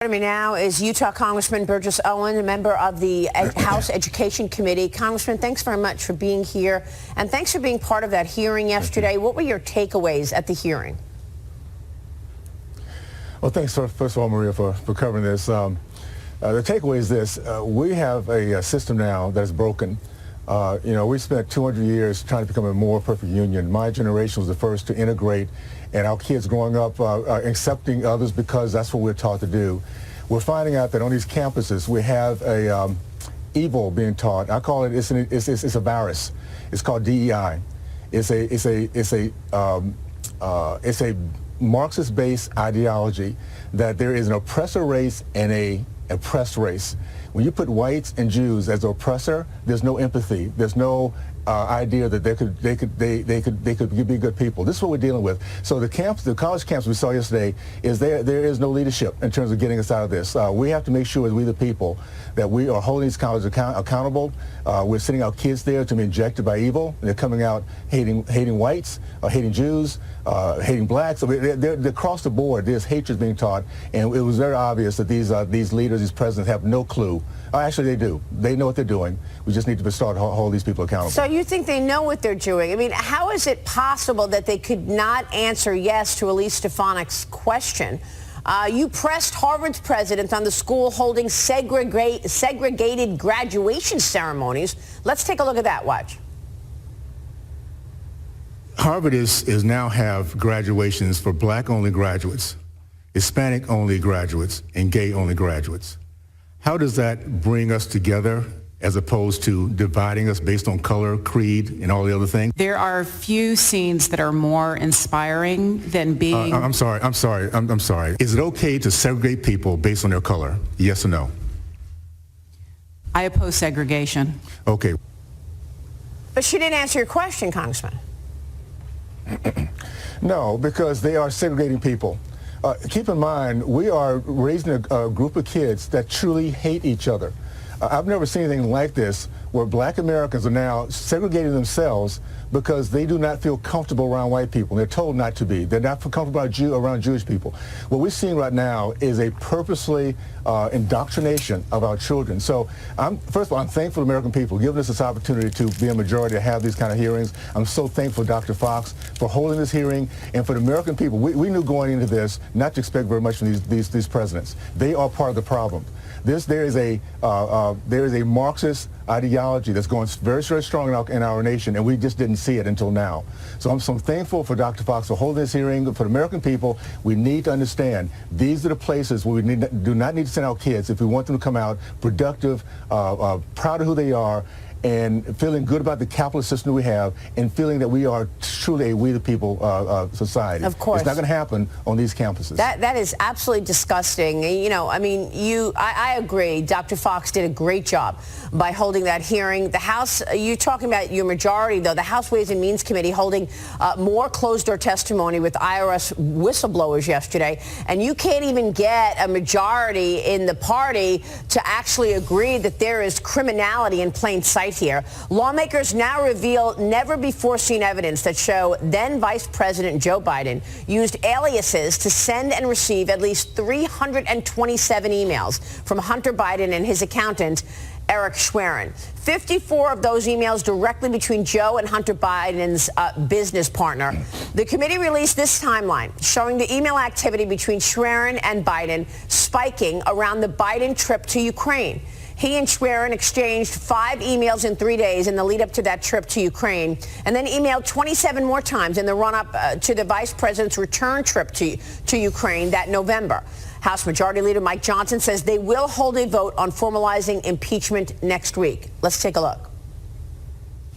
Joining me now is Utah Congressman Burgess Owen, a member of the House Education Committee. Congressman, thanks very much for being here, and thanks for being part of that hearing yesterday. What were your takeaways at the hearing? Well, thanks, first of all, Maria, for covering this. The takeaway is this. We have a system now that is broken. We spent 200 years trying to become a more perfect union. My generation was the first to integrate, and our kids growing up accepting others because that's what we're taught to do. We're finding out that on these campuses we have a evil being taught. I call it it's a virus. It's called DEI. It's a Marxist-based ideology that there is an oppressor race and a oppressed race. When you put whites and Jews as the oppressor, there's no empathy. There's no idea that they could be good people. This is what we're dealing with. So the college camps we saw yesterday is there is no leadership in terms of getting us out of this. We have to make sure as we the people that we are holding these colleges accountable. We're sending our kids there to be injected by evil. They're coming out hating whites, hating Jews, hating blacks. So they're across the board. There's hatred being taught, and it was very obvious that these leaders, these presidents, have no clue. Actually, they do. They know what they're doing. We just need to start hold these people accountable. So you think they know what they're doing? I mean, how is it possible that they could not answer yes to Elise Stefanik's question? You pressed Harvard's president on the school holding segregated graduation ceremonies. Let's take a look at that. Watch. Harvard is now have graduations for black-only graduates, Hispanic-only graduates, and gay-only graduates. How does that bring us together as opposed to dividing us based on color, creed, and all the other things? There are few scenes that are more inspiring than being... I'm sorry. Is it okay to segregate people based on their color? Yes or no? I oppose segregation. Okay. But she didn't answer your question, Congressman. No, because they are segregating people. Keep in mind, we are raising a group of kids that truly hate each other. I've never seen anything like this, where black Americans are now segregating themselves because they do not feel comfortable around white people. They're told not to be. They're not comfortable around Jewish people. What we're seeing right now is a purposely indoctrination of our children. So, first of all, I'm thankful to American people giving us this opportunity to be a majority to have these kind of hearings. I'm so thankful to Dr. Fox for holding this hearing, and for the American people. We knew going into this not to expect very much from these presidents. They are part of the problem. There is a Marxist ideology that's going very, very strong in our nation, and we just didn't see it until now. So I'm so thankful for Dr. Fox for holding this hearing. For the American people, we need to understand these are the places where we do not need to send our kids if we want them to come out productive, proud of who they are, and feeling good about the capitalist system we have, and feeling that we are truly a we the people society. Of course. It's not going to happen on these campuses. That is absolutely disgusting. I agree. Dr. Fox did a great job by holding that hearing. The House, you're talking about your majority, though. The House Ways and Means Committee holding more closed-door testimony with IRS whistleblowers yesterday, and you can't even get a majority in the party to actually agree that there is criminality in plain sight here. Lawmakers now reveal never-before-seen evidence that show then Vice President Joe Biden used aliases to send and receive at least 327 emails from Hunter Biden and his accountant, Eric Schwerin. 54 of those emails directly between Joe and Hunter Biden's business partner. The committee released this timeline showing the email activity between Schwerin and Biden spiking around the Biden trip to Ukraine. He and Schwerin exchanged 5 emails in 3 days in the lead up to that trip to Ukraine, and then emailed 27 more times in the run-up to the vice president's return trip to Ukraine that November. House Majority Leader Mike Johnson says they will hold a vote on formalizing impeachment next week. Let's take a look.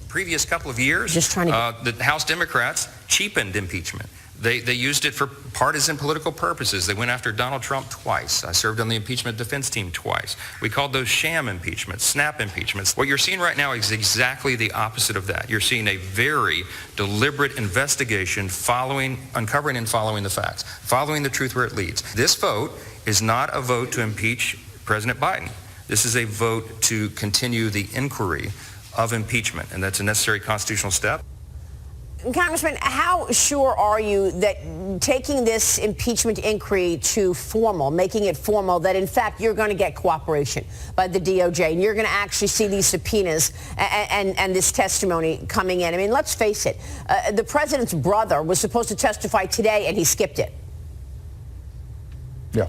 Previous couple of years, the House Democrats cheapened impeachment. They used it for partisan political purposes. They went after Donald Trump twice. I served on the impeachment defense team twice. We called those sham impeachments, snap impeachments. What you're seeing right now is exactly the opposite of that. You're seeing a very deliberate investigation uncovering and following the facts, following the truth where it leads. This vote is not a vote to impeach President Biden. This is a vote to continue the inquiry of impeachment, and that's a necessary constitutional step. Congressman, how sure are you that taking this impeachment inquiry to formal, making it formal, that in fact you're going to get cooperation by the DOJ and you're going to actually see these subpoenas and this testimony coming in? I mean, let's face it, the president's brother was supposed to testify today and he skipped it. Yeah.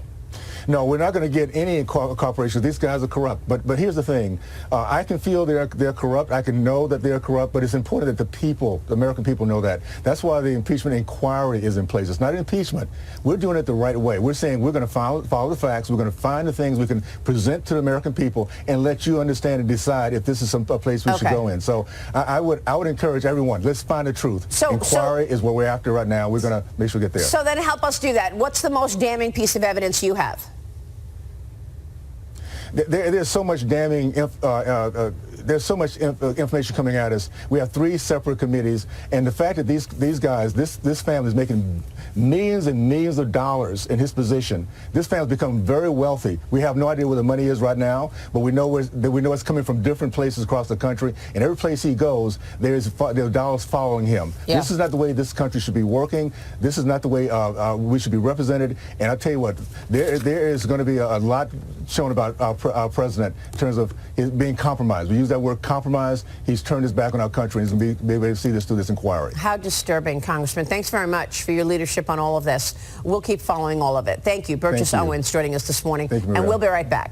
No, we're not going to get any cooperation. These guys are corrupt. But here's the thing. I can feel they're corrupt. I can know that they're corrupt, but it's important that the American people know that. That's why the impeachment inquiry is in place. It's not an impeachment. We're doing it the right way. We're saying we're going to follow the facts. We're going to find the things we can present to the American people and let you understand and decide if this is a place we should go in. So I would encourage everyone, let's find the truth. Inquiry is what we're after right now. We're going to make sure we get there. So then help us do that. What's the most damning piece of evidence you have? There's so much damning, there's so much information coming at us. We have 3 separate committees, and the fact that these guys, this family is making millions and millions of dollars in his position. This family's become very wealthy. We have no idea where the money is right now, but we know it's coming from different places across the country, and every place he goes, there's dollars following him. Yeah. This is not the way this country should be working. This is not the way we should be represented. And I'll tell you what, there is going to be a lot shown about our president in terms of his being compromised. We use that word compromise. He's turned his back on our country, and he's going to be able to see this through this inquiry. How disturbing, Congressman. Thanks very much for your leadership on all of this. We'll keep following all of it. Thank you. Burgess Owens joining us this morning. Thank you, and we'll be right back.